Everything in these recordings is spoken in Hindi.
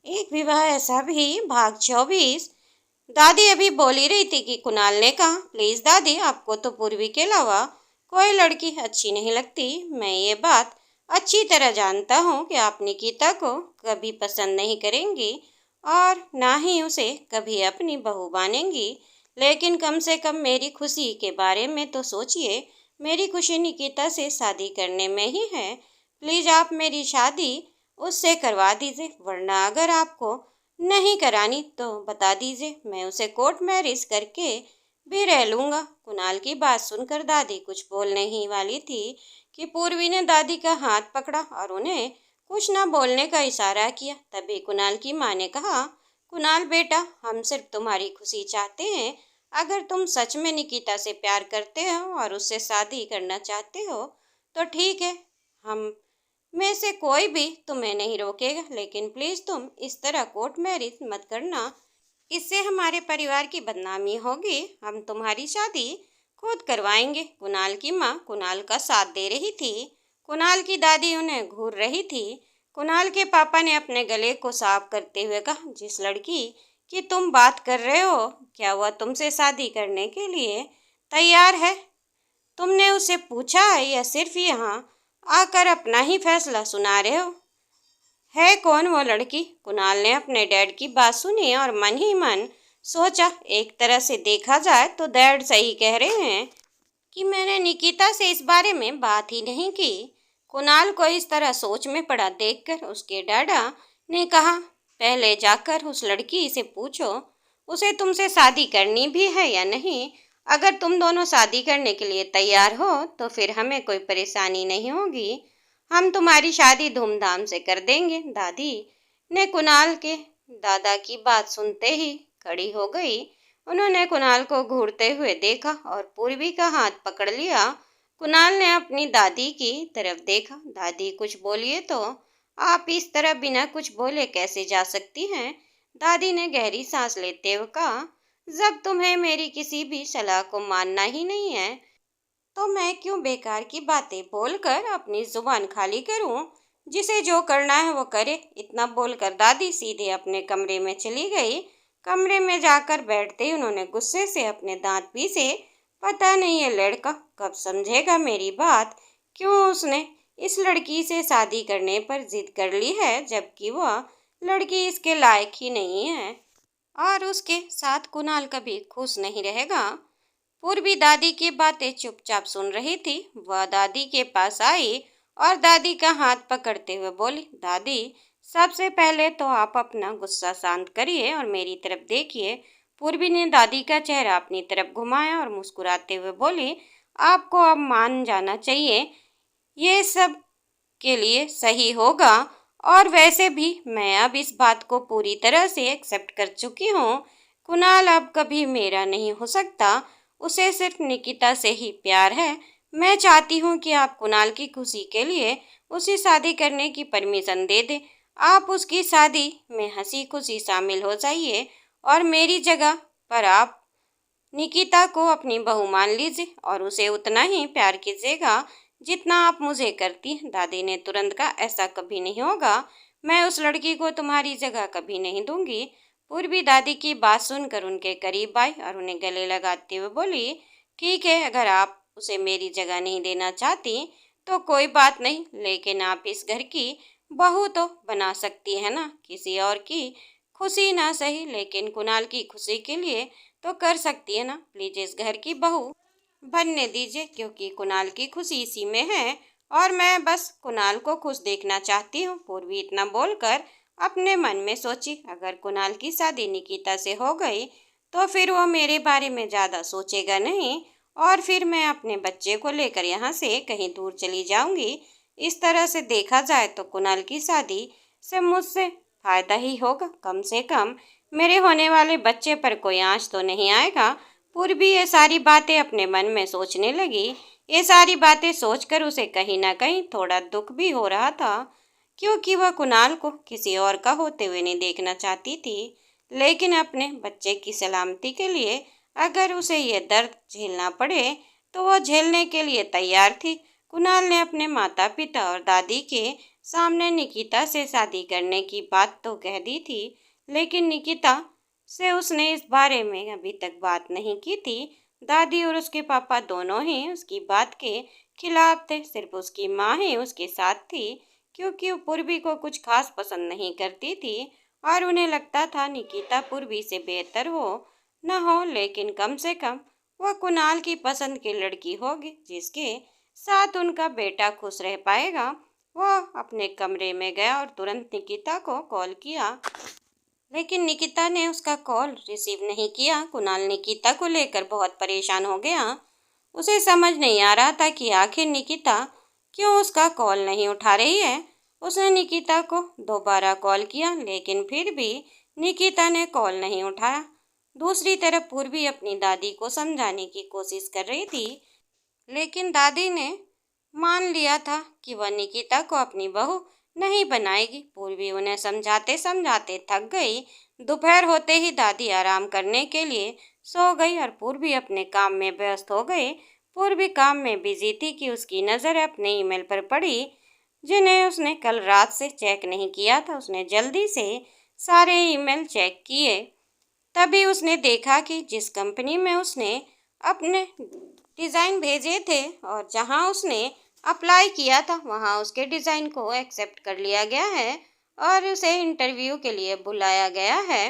एक विवाह ऐसा भी भाग 24। दादी अभी बोल ही रही थी कि कुणाल ने कहा, प्लीज दादी, आपको तो पूर्वी के अलावा कोई लड़की अच्छी नहीं लगती। मैं ये बात अच्छी तरह जानता हूँ कि आप निकिता को कभी पसंद नहीं करेंगी और ना ही उसे कभी अपनी बहू मानेंगी। लेकिन कम से कम मेरी खुशी के बारे में तो सोचिए। मेरी खुशी निकिता से शादी करने में ही है। प्लीज आप मेरी शादी उससे करवा दीजिए, वरना अगर आपको नहीं करानी तो बता दीजिए, मैं उसे कोर्ट मैरिज करके भी रह लूँगा। कुणाल की बात सुनकर दादी कुछ बोलने ही वाली थी कि पूर्वी ने दादी का हाथ पकड़ा और उन्हें कुछ न बोलने का इशारा किया। तभी कुणाल की माँ ने कहा, कुणाल बेटा, हम सिर्फ तुम्हारी खुशी चाहते हैं। अगर तुम सच में निकिता से प्यार करते हो और उससे शादी करना चाहते हो तो ठीक है, हम में से कोई भी तुम्हें नहीं रोकेगा। लेकिन प्लीज तुम इस तरह कोर्ट मैरिज मत करना, इससे हमारे परिवार की बदनामी होगी। हम तुम्हारी शादी खुद करवाएंगे। कुणाल की माँ कुणाल का साथ दे रही थी। कुणाल की दादी उन्हें घूर रही थी। कुणाल के पापा ने अपने गले को साफ करते हुए कहा, जिस लड़की की तुम बात कर रहे हो, क्या वह तुमसे शादी करने के लिए तैयार है? तुमने उसे पूछा है या सिर्फ यहाँ आकर अपना ही फैसला सुना रहे हो? है कौन वो लड़की? कुणाल ने अपने डैड की बात सुनी और मन ही मन सोचा, एक तरह से देखा जाए तो डैड सही कह रहे हैं कि मैंने निकिता से इस बारे में बात ही नहीं की। कुणाल को इस तरह सोच में पड़ा देखकर उसके डैडा ने कहा, पहले जाकर उस लड़की से पूछो उसे तुमसे शादी करनी भी है या नहीं। अगर तुम दोनों शादी करने के लिए तैयार हो तो फिर हमें कोई परेशानी नहीं होगी। हम तुम्हारी शादी धूमधाम से कर देंगे। दादी ने कुणाल के दादा की बात सुनते ही खड़ी हो गई। उन्होंने कुणाल को घूरते हुए देखा और पूर्वी का हाथ पकड़ लिया। कुणाल ने अपनी दादी की तरफ देखा। दादी, कुछ बोलिए तो। आप इस तरह बिना कुछ बोले कैसे जा सकती हैं? दादी ने गहरी सांस लेते हुए कहा, जब तुम्हें मेरी किसी भी सलाह को मानना ही नहीं है तो मैं क्यों बेकार की बातें बोलकर अपनी जुबान खाली करूं? जिसे जो करना है वो करे। इतना बोलकर दादी सीधे अपने कमरे में चली गई। कमरे में जाकर बैठते ही उन्होंने गुस्से से अपने दांत पीसे। पता नहीं ये लड़का कब समझेगा मेरी बात। क्यों उसने इस लड़की से शादी करने पर जिद कर ली है, जबकि वह लड़की इसके लायक ही नहीं है और उसके साथ कुणाल कभी खुश नहीं रहेगा। पूर्वी दादी की बातें चुपचाप सुन रही थी। वह दादी के पास आई और दादी का हाथ पकड़ते हुए बोली, दादी, सबसे पहले तो आप अपना गुस्सा शांत करिए और मेरी तरफ देखिए। पूर्वी ने दादी का चेहरा अपनी तरफ घुमाया और मुस्कुराते हुए बोली, आपको अब मान जाना चाहिए, ये सब के लिए सही होगा। और वैसे भी मैं अब इस बात को पूरी तरह से एक्सेप्ट कर चुकी हूँ। कुणाल अब कभी मेरा नहीं हो सकता। उसे सिर्फ निकिता से ही प्यार है। मैं चाहती हूँ कि आप कुणाल की खुशी के लिए उसे शादी करने की परमिशन दे दें। आप उसकी शादी में हंसी खुशी शामिल हो जाइए और मेरी जगह पर आप निकिता को अपनी बहू मान लीजिए और उसे उतना ही प्यार कीजिएगा जितना आप मुझे करती हैं। दादी ने तुरंत कहा, ऐसा कभी नहीं होगा। मैं उस लड़की को तुम्हारी जगह कभी नहीं दूंगी। पूर्वी दादी की बात सुनकर उनके करीब आई और उन्हें गले लगाते हुए बोली, ठीक है, अगर आप उसे मेरी जगह नहीं देना चाहती तो कोई बात नहीं, लेकिन आप इस घर की बहू तो बना सकती है ना। किसी और की खुशी ना सही, लेकिन कुणाल की खुशी के लिए तो कर सकती है ना। प्लीज इस घर की बहू बनने दीजिए, क्योंकि कुणाल की खुशी इसी में है और मैं बस कुणाल को खुश देखना चाहती हूँ। पूर्वी इतना बोलकर अपने मन में सोची, अगर कुणाल की शादी निकिता से हो गई तो फिर वो मेरे बारे में ज़्यादा सोचेगा नहीं और फिर मैं अपने बच्चे को लेकर यहाँ से कहीं दूर चली जाऊंगी। इस तरह से देखा जाए तो कुणाल की शादी से मुझसे फायदा ही होगा। कम से कम मेरे होने वाले बच्चे पर कोई आंच तो नहीं आएगा। पूर्वी ये सारी बातें अपने मन में सोचने लगी। ये सारी बातें सोचकर उसे कहीं ना कहीं थोड़ा दुख भी हो रहा था, क्योंकि वह कुणाल को किसी और का होते हुए नहीं देखना चाहती थी। लेकिन अपने बच्चे की सलामती के लिए अगर उसे ये दर्द झेलना पड़े तो वह झेलने के लिए तैयार थी। कुणाल ने अपने माता पिता और दादी के सामने निकिता से शादी करने की बात तो कह दी थी, लेकिन निकिता से उसने इस बारे में अभी तक बात नहीं की थी। दादी और उसके पापा दोनों ही उसकी बात के खिलाफ थे। सिर्फ उसकी माँ ही उसके साथ थी, क्योंकि वो पूर्वी को कुछ खास पसंद नहीं करती थी और उन्हें लगता था निकिता पूर्वी से बेहतर हो न हो, लेकिन कम से कम वह कुणाल की पसंद की लड़की होगी जिसके साथ उनका बेटा खुश रह पाएगा। वह अपने कमरे में गया और तुरंत निकिता को कॉल किया, लेकिन निकिता ने उसका कॉल रिसीव नहीं किया। कुणाल निकिता को लेकर बहुत परेशान हो गया। उसे समझ नहीं आ रहा था कि आखिर निकिता क्यों उसका कॉल नहीं उठा रही है। उसने निकिता को दोबारा कॉल किया, लेकिन फिर भी निकिता ने कॉल नहीं उठाया। दूसरी तरफ पूर्वी अपनी दादी को समझाने की कोशिश कर रही थी, लेकिन दादी ने मान लिया था कि वह निकिता को अपनी बहू नहीं बनाएगी। पूर्वी उन्हें समझाते समझाते थक गई। दोपहर होते ही दादी आराम करने के लिए सो गई और पूर्वी अपने काम में व्यस्त हो गई। पूर्वी काम में बिजी थी कि उसकी नज़र अपने ईमेल पर पड़ी, जिन्हें उसने कल रात से चेक नहीं किया था। उसने जल्दी से सारे ईमेल चेक किए, तभी उसने देखा कि जिस कंपनी में उसने अपने डिज़ाइन भेजे थे और जहां उसने अप्लाई किया था, वहां उसके डिज़ाइन को एक्सेप्ट कर लिया गया है और उसे इंटरव्यू के लिए बुलाया गया है।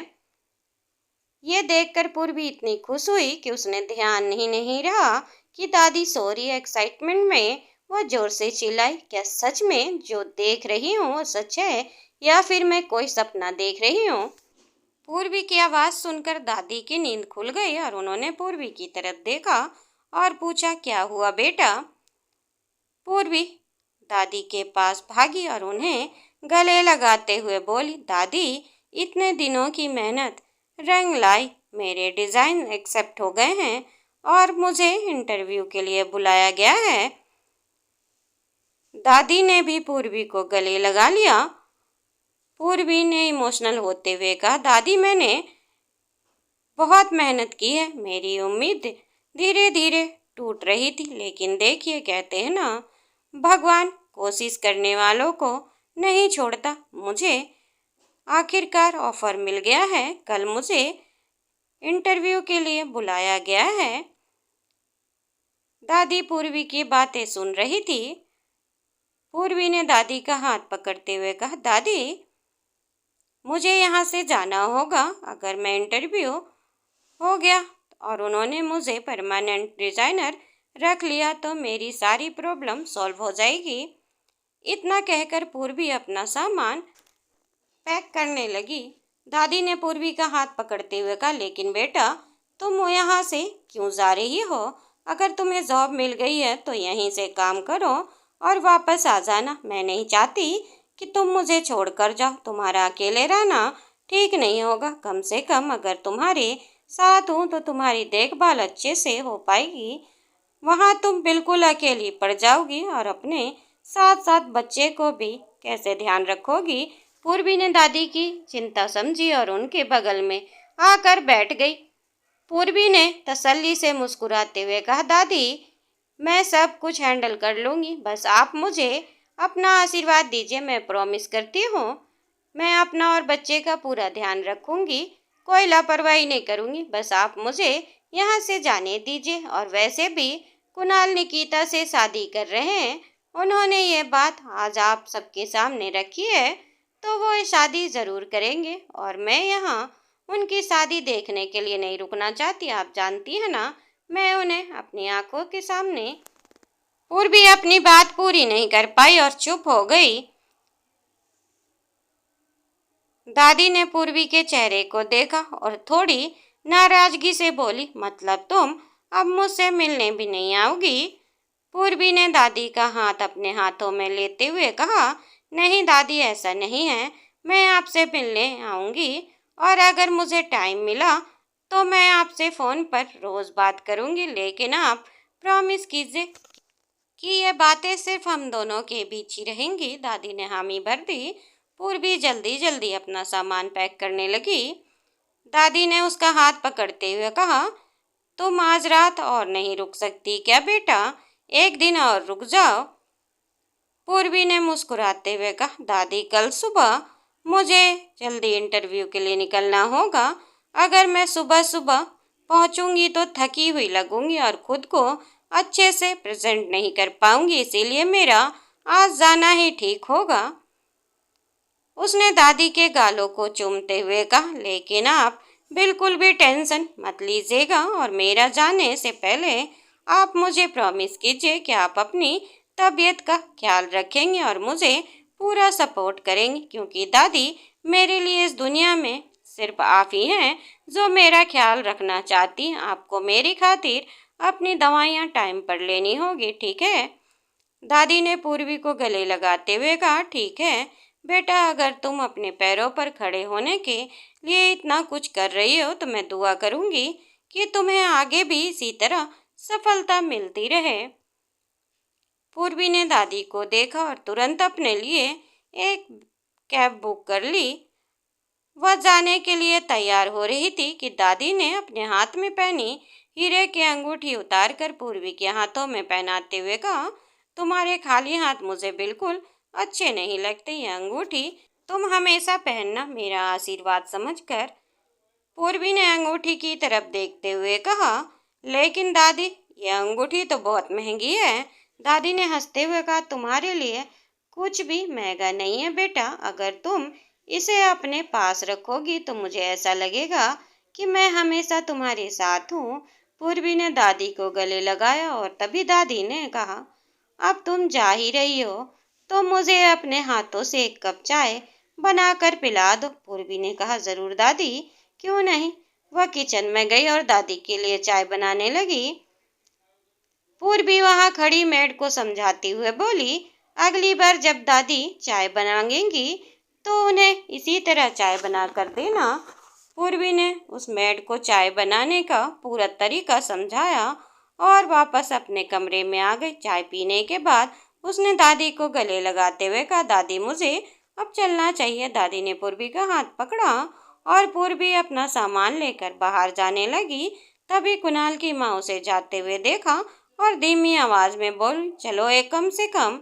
ये देखकर पूर्वी इतनी खुश हुई कि उसने ध्यान ही नहीं रहा कि दादी सो रही है। एक्साइटमेंट में वह जोर से चिल्लाई, क्या सच में जो देख रही हूँ वो सच है या फिर मैं कोई सपना देख रही हूँ? पूर्वी की आवाज़ सुनकर दादी की नींद खुल गई और उन्होंने पूर्वी की तरफ देखा और पूछा, क्या हुआ बेटा? पूर्वी दादी के पास भागी और उन्हें गले लगाते हुए बोली, दादी इतने दिनों की मेहनत रंग लाई, मेरे डिज़ाइन एक्सेप्ट हो गए हैं और मुझे इंटरव्यू के लिए बुलाया गया है। दादी ने भी पूर्वी को गले लगा लिया। पूर्वी ने इमोशनल होते हुए कहा, दादी मैंने बहुत मेहनत की है, मेरी उम्मीद धीरे धीरे टूट रही थी, लेकिन देखिए कहते हैं ना, भगवान कोशिश करने वालों को नहीं छोड़ता। मुझे आखिरकार ऑफर मिल गया है, कल मुझे इंटरव्यू के लिए बुलाया गया है। दादी पूर्वी की बातें सुन रही थी। पूर्वी ने दादी का हाथ पकड़ते हुए कहा, दादी मुझे यहाँ से जाना होगा। अगर मैं इंटरव्यू हो गया और उन्होंने मुझे परमानेंट डिज़ाइनर रख लिया तो मेरी सारी प्रॉब्लम सॉल्व हो जाएगी। इतना कहकर पूर्वी अपना सामान पैक करने लगी। दादी ने पूर्वी का हाथ पकड़ते हुए कहा, लेकिन बेटा तुम यहाँ से क्यों जा रही हो? अगर तुम्हें जॉब मिल गई है तो यहीं से काम करो और वापस आ जाना। मैं नहीं चाहती कि तुम मुझे छोड़कर जाओ। तुम्हारा अकेले रहना ठीक नहीं होगा। कम से कम अगर तुम्हारे साथ हूँ तो तुम्हारी देखभाल अच्छे से हो पाएगी। वहाँ तुम बिल्कुल अकेली पड़ जाओगी और अपने साथ साथ बच्चे को भी कैसे ध्यान रखोगी? पूर्वी ने दादी की चिंता समझी और उनके बगल में आकर बैठ गई। पूर्वी ने तसल्ली से मुस्कुराते हुए कहा, दादी मैं सब कुछ हैंडल कर लूँगी, बस आप मुझे अपना आशीर्वाद दीजिए। मैं प्रॉमिस करती हूँ मैं अपना और बच्चे का पूरा ध्यान रखूँगी, कोई लापरवाही नहीं करूँगी। बस आप मुझे यहाँ से जाने दीजिए। और वैसे भी कुणाल निकिता से शादी कर रहे हैं। उन्होंने ये बात आज आप सबके सामने रखी है तो वो ये शादी ज़रूर करेंगे और मैं यहाँ उनकी शादी देखने के लिए नहीं रुकना चाहती। आप जानती है ना, मैं उन्हें अपनी आंखों के सामने। पूर्वी अपनी बात पूरी नहीं कर पाई और चुप हो गई। दादी ने पूर्वी के चेहरे को देखा और थोड़ी नाराजगी से बोली, मतलब तुम अब मुझसे मिलने भी नहीं आओगी? पूर्वी ने दादी का हाथ अपने हाथों में लेते हुए कहा, नहीं दादी ऐसा नहीं है, मैं आपसे मिलने आऊँगी और अगर मुझे टाइम मिला तो मैं आपसे फ़ोन पर रोज़ बात करूँगी, लेकिन आप प्रॉमिस कीजिए कि ये बातें सिर्फ हम दोनों के बीच ही रहेंगी। दादी ने हामी भर दी। पूर्वी जल्दी जल्दी अपना सामान पैक करने लगी। दादी ने उसका हाथ पकड़ते हुए कहा, तुम आज रात और नहीं रुक सकती क्या बेटा? एक दिन और रुक जाओ। पूर्वी ने मुस्कुराते हुए कहा, दादी कल सुबह मुझे जल्दी इंटरव्यू के लिए निकलना होगा। अगर मैं सुबह सुबह पहुंचूंगी तो थकी हुई लगूंगी और खुद को अच्छे से प्रेजेंट नहीं कर पाऊंगी, इसीलिए मेरा आज जाना ही ठीक होगा। उसने दादी के गालों को चूमते हुए कहा, लेकिन आप बिल्कुल भी टेंशन मत लीजिएगा और मेरा जाने से पहले आप मुझे प्रॉमिस कीजिए कि आप अपनी तबीयत का ख्याल रखेंगे और मुझे पूरा सपोर्ट करेंगे, क्योंकि दादी मेरे लिए इस दुनिया में सिर्फ आप ही हैं जो मेरा ख्याल रखना चाहती हैं। आपको मेरी खातिर अपनी दवाइयाँ टाइम पर लेनी होगी, ठीक है? दादी ने पूर्वी को गले लगाते हुए कहा, ठीक है बेटा, अगर तुम अपने पैरों पर खड़े होने के लिए इतना कुछ कर रही हो तो मैं दुआ करूंगी कि तुम्हें आगे भी इसी तरह सफलता मिलती रहे। पूर्वी ने दादी को देखा और तुरंत अपने लिए एक कैब बुक कर ली। वह जाने के लिए तैयार हो रही थी कि दादी ने अपने हाथ में पहनी हीरे की अंगूठी उतार कर पूर्वी के हाथों में पहनाते हुए कहा, तुम्हारे खाली हाथ मुझे बिल्कुल अच्छे नहीं लगते। ये अंगूठी तुम हमेशा पहनना, मेरा आशीर्वाद समझकर। पूर्वी ने अंगूठी की तरफ देखते हुए कहा, लेकिन दादी ये अंगूठी तो बहुत महंगी है। दादी ने हंसते हुए कहा, तुम्हारे लिए कुछ भी महंगा नहीं है बेटा। अगर तुम इसे अपने पास रखोगी तो मुझे ऐसा लगेगा कि मैं हमेशा तुम्हारे साथ हूँ। पूर्वी ने दादी को गले लगाया और तभी दादी ने कहा, अब तुम जा ही रही हो तो मुझे अपने हाथों से एक कप चाय बनाकर पिला दो। पूर्वी ने कहा, जरूर दादी, क्यों नहीं। वह किचन में गई और दादी के लिए चाय बनाने लगी। पूर्वी वहां खड़ी मेड को समझाती हुए बोली, अगली बार जब दादी चाय बनाएंगी तो उन्हें इसी तरह चाय बना कर देना। पूर्वी ने उस मेड को चाय बनाने का पूरा तरीका समझाया और वापस अपने कमरे में आ गई। चाय पीने के बाद उसने दादी को गले लगाते हुए कहा, दादी मुझे अब चलना चाहिए। दादी ने पूर्वी का हाथ पकड़ा और पूर्वी अपना सामान लेकर बाहर जाने लगी। तभी कुणाल की माँ उसे जाते हुए देखा और धीमी आवाज में बोली, चलो एक कम से कम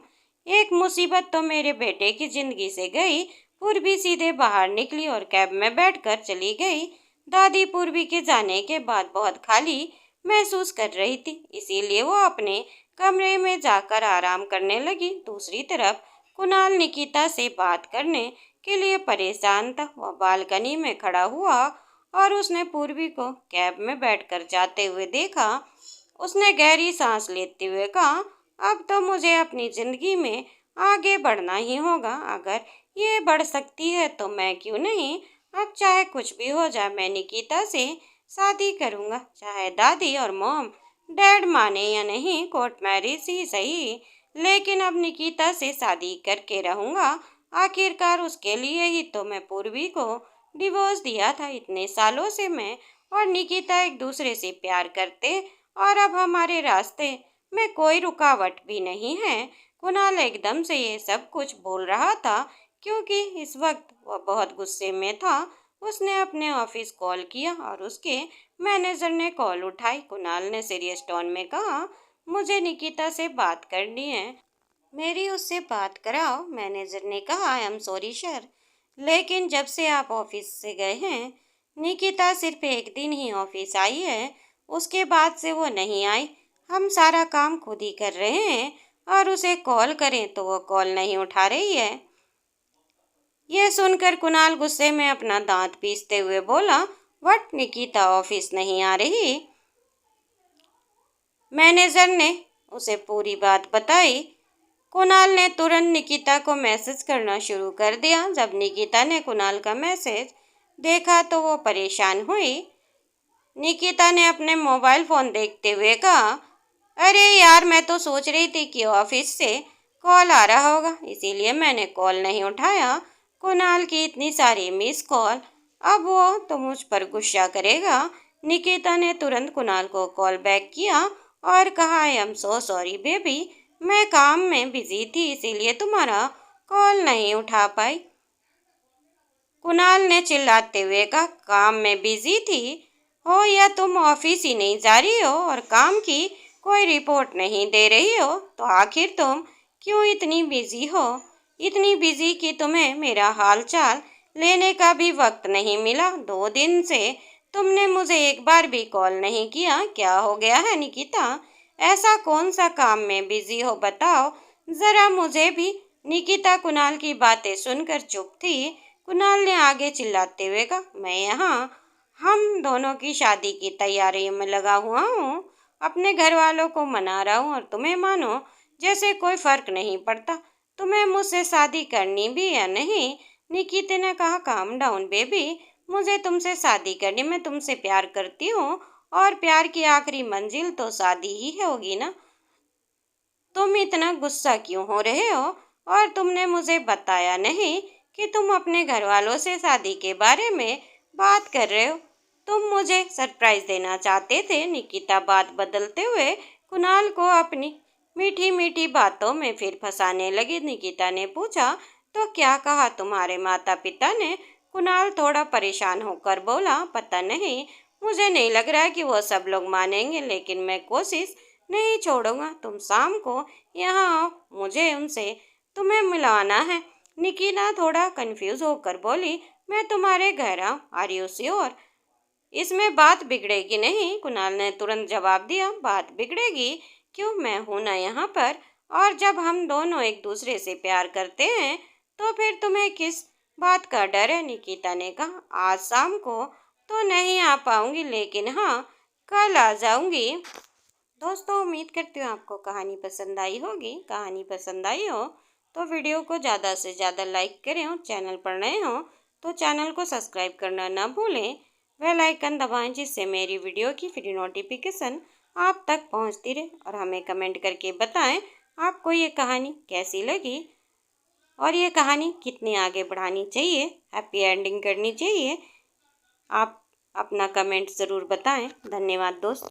एक मुसीबत तो मेरे बेटे की जिंदगी से गई। पूर्वी सीधे बाहर निकली और कैब में बैठकर चली गई। दादी पूर्वी के जाने के बाद बहुत खाली महसूस कर रही थी, इसीलिए वो अपने कमरे में जाकर आराम करने लगी। दूसरी तरफ कुणाल निकिता से बात करने के लिए परेशान था। वह बालकनी में खड़ा हुआ और उसने पूर्वी को कैब में बैठकर जाते हुए देखा। उसने गहरी सांस लेते हुए कहा, अब तो मुझे अपनी जिंदगी में आगे बढ़ना ही होगा। अगर ये बढ़ सकती है तो मैं क्यों नहीं। अब चाहे कुछ भी हो जाए मैं निकिता से शादी करूंगा, चाहे दादी और मॉम डैड माने या नहीं। कोर्ट मैरिज ही सही, लेकिन अब निकिता से शादी करके रहूंगा। आखिरकार उसके लिए ही तो मैं पूर्वी को डिवोर्स दिया था। इतने सालों से मैं और निकिता एक दूसरे से प्यार करते और अब हमारे रास्ते में कोई रुकावट भी नहीं है। कुणाल एकदम से ये सब कुछ बोल रहा था क्योंकि इस वक्त वह बहुत गुस्से में था। उसने अपने ऑफिस कॉल किया और उसके मैनेजर ने कॉल उठाई। कुणाल ने सीरियस टोन में कहा, मुझे निकिता से बात करनी है, मेरी उससे बात कराओ। मैनेजर ने कहा, आई एम सॉरी सर, लेकिन जब से आप ऑफिस से गए हैं निकिता सिर्फ एक दिन ही ऑफिस आई है, उसके बाद से वो नहीं आई। हम सारा काम खुद ही कर रहे हैं और उसे कॉल करें तो वो कॉल नहीं उठा रही है। यह सुनकर कुणाल गुस्से में अपना दांत पीसते हुए बोला, व्हाट, निकिता ऑफिस नहीं आ रही? मैनेजर ने उसे पूरी बात बताई। कुणाल ने तुरंत निकिता को मैसेज करना शुरू कर दिया। जब निकिता ने कुणाल का मैसेज देखा तो वो परेशान हुई। निकिता ने अपने मोबाइल फ़ोन देखते हुए कहा, अरे यार, मैं तो सोच रही थी कि ऑफिस से कॉल आ रहा होगा, इसीलिए मैंने कॉल नहीं उठाया। कुणाल की इतनी सारी मिस कॉल, अब वो तो मुझ पर गुस्सा करेगा। निकिता ने तुरंत कुणाल को कॉल बैक किया और कहा, I am so sorry baby, मैं काम में बिजी थी इसीलिए तुम्हारा कॉल नहीं उठा पाई। कुणाल ने चिल्लाते हुए कहा, काम में बिजी थी हो या तुम ऑफिस ही नहीं जा रही हो और काम की कोई रिपोर्ट नहीं दे रही हो, तो आखिर तुम क्यों इतनी बिजी हो? इतनी बिजी कि तुम्हें मेरा हाल चाल लेने का भी वक्त नहीं मिला। 2 दिन से तुमने मुझे एक बार भी कॉल नहीं किया। क्या हो गया है निकिता? ऐसा कौन सा काम में बिजी हो बताओ जरा मुझे भी। निकिता कुणाल की बातें सुनकर चुप थी। कुणाल ने आगे चिल्लाते हुए कहा, मैं यहाँ हम दोनों की शादी की तैयारी में लगा हुआ हूँ। अपने घर वालों को मना रहा हूँ और तुम्हें मानो जैसे कोई फर्क नहीं पड़ता। तुम्हें मुझसे शादी करनी भी या नहीं? निकिता ने कहा, काम डाउन बेबी। मुझे तुमसे शादी करनी, मैं तुमसे प्यार करती हूँ और प्यार की आखिरी मंजिल तो शादी ही होगी ना। तुम इतना गुस्सा क्यों हो रहे हो? और तुमने मुझे बताया नहीं कि तुम अपने घर वालों से शादी के बारे में बात कर रहे हो। तुम मुझे सरप्राइज देना चाहते थे। निकिता बात बदलते हुए कुणाल को अपनी मीठी मीठी बातों में फिर फंसाने लगी। निकिता ने पूछा, तो क्या कहा तुम्हारे माता पिता ने? कुणाल थोड़ा परेशान होकर बोला, पता नहीं, मुझे नहीं लग रहा कि वो सब लोग मानेंगे, लेकिन मैं कोशिश नहीं छोड़ूंगा। तुम शाम को यहाँ आओ, मुझे उनसे तुम्हें मिलाना है। निकिता थोड़ा कंफ्यूज होकर बोली, मैं तुम्हारे घर आऊँ? Are you sure? इसमें बात बिगड़ेगी नहीं? कुणाल ने तुरंत जवाब दिया, बात बिगड़ेगी क्यों? मैं हूं ना यहाँ पर। और जब हम दोनों एक दूसरे से प्यार करते हैं तो फिर तुम्हें किस बात का डर है? निकिता ने कहा, आज शाम को तो नहीं आ पाऊंगी, लेकिन हाँ, कल आ जाऊंगी। दोस्तों, उम्मीद करती हूँ आपको कहानी पसंद आई होगी। कहानी पसंद आई हो तो वीडियो को ज़्यादा से ज़्यादा लाइक करें और चैनल पर नए हो तो चैनल को सब्सक्राइब करना ना भूलें। बेल आइकन दबाएं जिससे मेरी वीडियो की फ्री नोटिफिकेशन आप तक पहुंचती रहे। और हमें कमेंट करके बताएं आपको ये कहानी कैसी लगी और ये कहानी कितनी आगे बढ़ानी चाहिए, हैप्पी एंडिंग करनी चाहिए। आप अपना कमेंट ज़रूर बताएं। धन्यवाद दोस्तों।